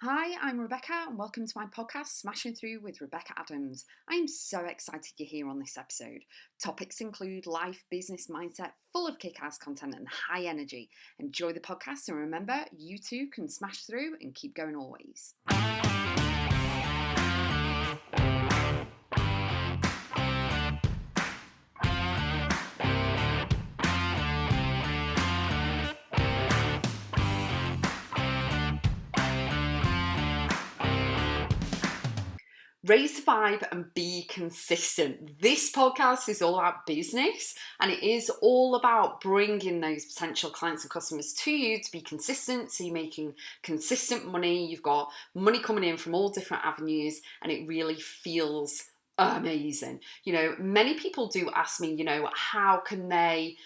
Hi, I'm Rebecca, and welcome to my podcast, Smashing Through with Rebecca Adams. I am so excited you're here on this episode. Topics include life, business, mindset, full of kick ass content and high energy. Enjoy the podcast, and remember, you too can smash through and keep going always. Raise the vibe and be consistent. This podcast is all about business and it is all about bringing those potential clients and customers to you to be consistent. So you're making consistent money. You've got money coming in from all different avenues and it really feels amazing. Many people do ask me, how can they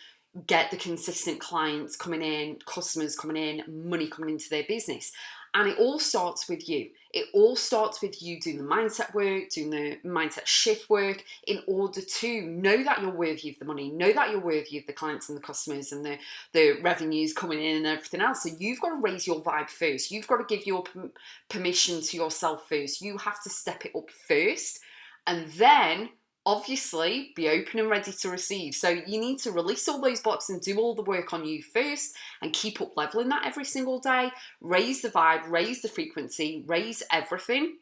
get the consistent clients coming in, customers coming in, money coming into their business? And it all starts with you. It all starts with you doing the mindset work, doing the mindset shift work in order to know that you're worthy of the money, know that you're worthy of the clients and the customers and the revenues coming in and everything else. So you've got to raise your vibe first. You've got to give your permission to yourself first. You have to step it up first and then obviously be open and ready to receive. So you need to release all those blocks and do all the work on you first and keep up leveling that every single day. Raise the vibe, raise the frequency, raise everything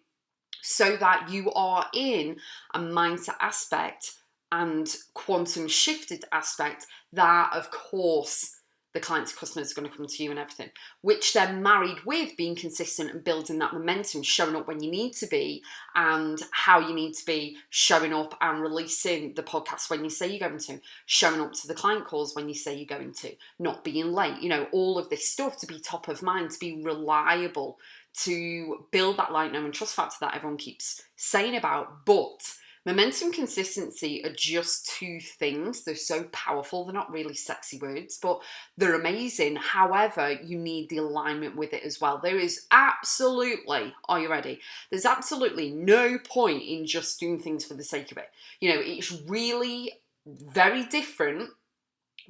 so that you are in a mindset aspect and quantum shifted aspect that of course the clients and customers are going to come to you and everything, which they're married with being consistent and building that momentum, showing up when you need to be and how you need to be, showing up and releasing the podcast when you say you're going to, showing up to the client calls when you say you're going to, not being late, all of this stuff to be top of mind, to be reliable, to build that like, know and trust factor that everyone keeps saying about. But momentum, consistency are just two things. They're so powerful. They're not really sexy words, but they're amazing. However, you need the alignment with it as well. There is absolutely, are you ready? There's absolutely no point in just doing things for the sake of it. It's really very different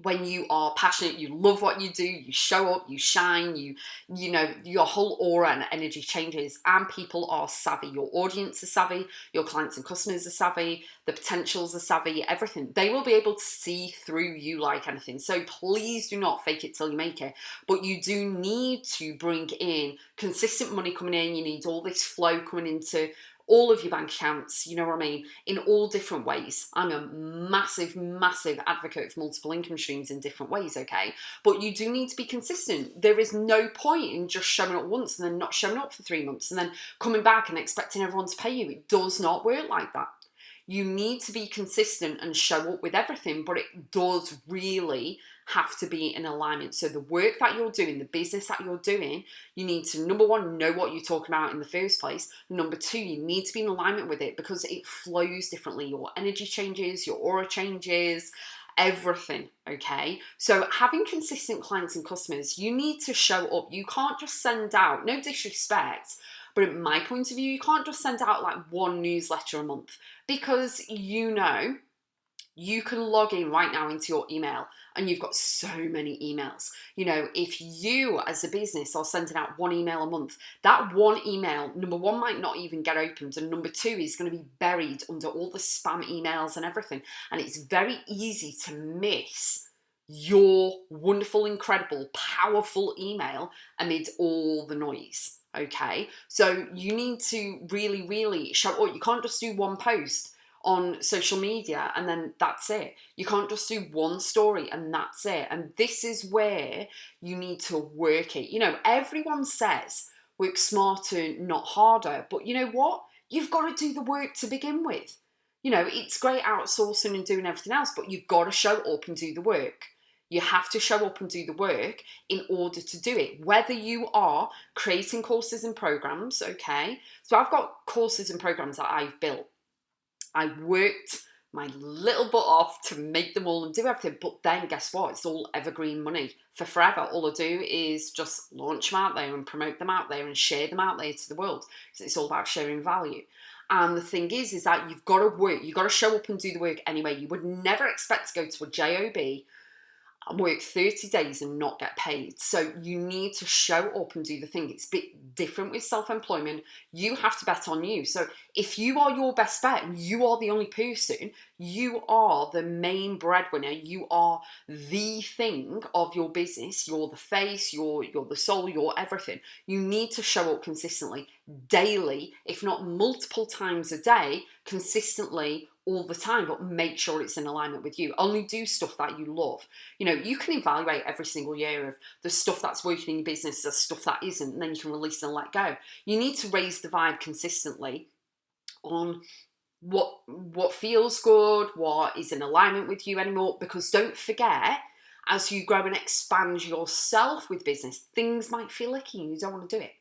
when you are passionate, you love what you do, you show up, you shine, your whole aura and energy changes and people are savvy. Your audience is savvy, your clients and customers are savvy, the potentials are savvy, everything. They will be able to see through you like anything. So please do not fake it till you make it. But you do need to bring in consistent money coming in. You need all this flow coming into all of your bank accounts, you know what I mean, in all different ways. I'm a massive, massive advocate for multiple income streams in different ways, okay? But you do need to be consistent. There is no point in just showing up once and then not showing up for 3 months and then coming back and expecting everyone to pay you. It does not work like that. You need to be consistent and show up with everything, but it does really have to be in alignment. So the work that you're doing, the business that you're doing, you need to, number one, know what you're talking about in the first place. Number two, you need to be in alignment with it because it flows differently. Your energy changes, your aura changes, everything, okay? So having consistent clients and customers, you need to show up. You can't just send out, no disrespect, but in my point of view, you can't just send out like one newsletter a month because you can log in right now into your email and you've got so many emails. If you as a business are sending out one email a month, that one email, number one, might not even get opened, and number two is going to be buried under all the spam emails and everything. And it's very easy to miss your wonderful, incredible, powerful email amid all the noise. Okay, so you need to really, really show up. You can't just do one post on social media and then that's it. You can't just do one story and that's it. And this is where you need to work it. Everyone says work smarter, not harder. But you know what? You've got to do the work to begin with. It's great outsourcing and doing everything else, but you've got to show up and do the work. You have to show up and do the work in order to do it. Whether you are creating courses and programs, okay? So I've got courses and programs that I've built. I worked my little butt off to make them all and do everything. But then guess what? It's all evergreen money for forever. All I do is just launch them out there and promote them out there and share them out there to the world. So it's all about sharing value. And the thing is that you've got to work. You've got to show up and do the work anyway. You would never expect to go to a job work 30 days and not get paid. So you need to show up and do the thing. It's a bit different with self-employment. You have to bet on you. So if you are your best bet and you are the only person, you are the main breadwinner, you are the thing of your business, you're the face, you're the soul, you're everything. You need to show up consistently, daily, if not multiple times a day, consistently all the time, but make sure it's in alignment with you. Only do stuff that you love. You know, you can evaluate every single year of the stuff that's working in your business, the stuff that isn't, and then you can release and let go. You need to raise the vibe consistently on what feels good, what is in alignment with you anymore, because don't forget, as you grow and expand yourself with business, things might feel icky and you don't want to do it.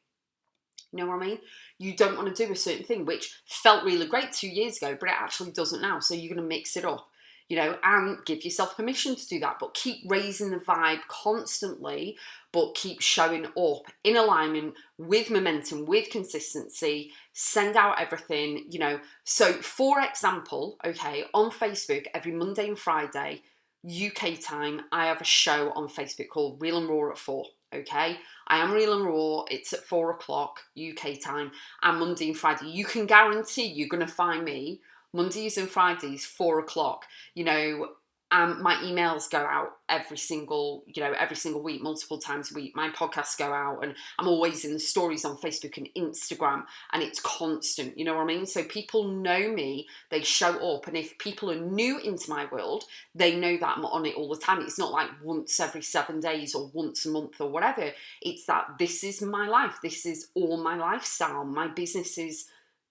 You know what I mean? You don't want to do a certain thing, which felt really great 2 years ago, but it actually doesn't now. So you're going to mix it up, you know, and give yourself permission to do that. But keep raising the vibe constantly, but keep showing up in alignment with momentum, with consistency. Send out everything, you know. So for example, okay, on Facebook, every Monday and Friday, UK time, I have a show on Facebook called Real and Raw at 4. Okay, I am Real and Raw. It's at 4 o'clock UK time, and Monday and Friday. You can guarantee you're going to find me Mondays and Fridays, 4 o'clock. You know, my emails go out every single week, multiple times a week. My podcasts go out, and I'm always in the stories on Facebook and Instagram, and it's constant. You know what I mean? So people know me, they show up, and if people are new into my world, they know that I'm on it all the time. It's not like once every 7 days or once a month or whatever. It's that this is my life. This is all my lifestyle. My business is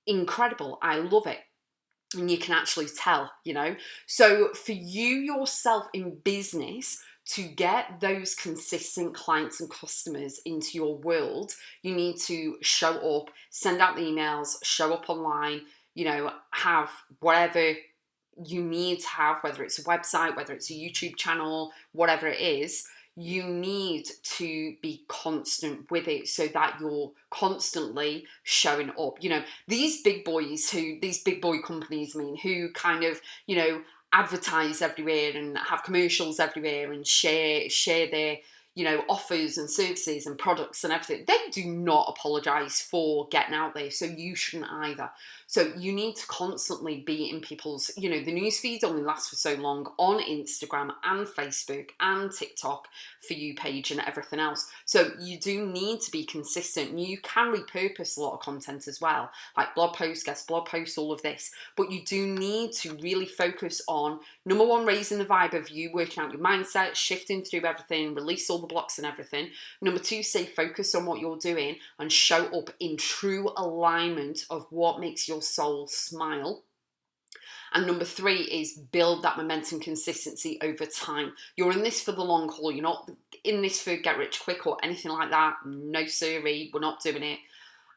incredible. I love it. And you can actually tell, you know. So for you yourself in business to get those consistent clients and customers into your world, you need to show up, send out the emails, show up online, you know, have whatever you need to have, whether it's a website, whether it's a YouTube channel, whatever it is. You need to be constant with it so that you're constantly showing up. You know, these big boy companies, I mean, who kind of, you know, advertise everywhere and have commercials everywhere and share their, you know, offers and services and products and everything. They do not apologize for getting out there, so you shouldn't either. So you need to constantly be in people's, you know, the news feeds only last for so long on Instagram and Facebook and TikTok for you page and everything else. So you do need to be consistent. You can repurpose a lot of content as well, like blog posts, guest blog posts, all of this. But you do need to really focus on, number one, raising the vibe of you, working out your mindset, shifting through everything, release all the blocks and everything. Number two, stay focused on what you're doing and show up in true alignment of what makes your soul smile. And number three is build that momentum consistency over time. You're in this for the long haul. You're not in this for get rich quick or anything like that. No siree, we're not doing it.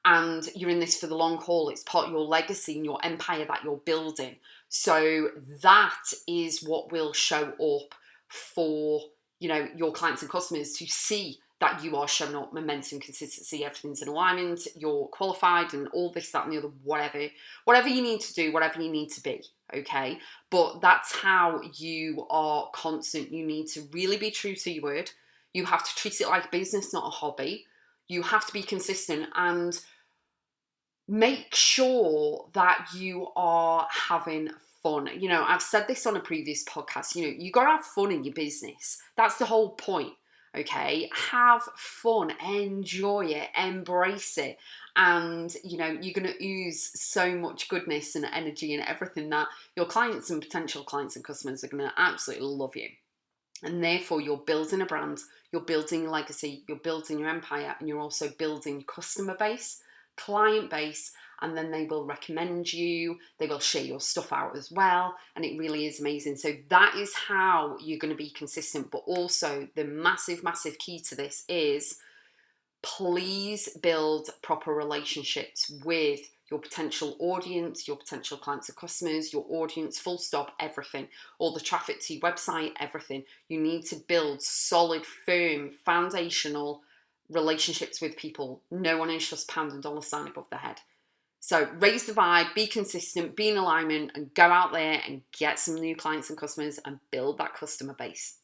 And you're in this for the long haul. It's part of your legacy and your empire that you're building. So that is what will show up for, you know, your clients and customers to see that you are showing up, momentum, consistency, everything's in alignment, you're qualified and all this, that and the other, whatever you need to do, whatever you need to be, okay? But that's how you are constant. You need to really be true to your word. You have to treat it like business, not a hobby. You have to be consistent and make sure that you are having fun. You know, I've said this on a previous podcast, you know, you got to have fun in your business. That's the whole point. Okay, have fun, enjoy it, embrace it, and you know you're going to ooze so much goodness and energy and everything that your clients and potential clients and customers are going to absolutely love you. And therefore, you're building a brand, you're building a legacy, you're building your empire, and you're also building your customer base, client base, and then they will recommend you, they will share your stuff out as well, and it really is amazing. So that is how you're going to be consistent. But also the massive, massive key to this is please build proper relationships with your potential audience, your potential clients and customers, your audience, full stop, everything, all the traffic to your website, everything. You need to build solid, firm, foundational relationships with people. No one is just pound and dollar sign above their head. So raise the vibe, be consistent, be in alignment, and go out there and get some new clients and customers and build that customer base.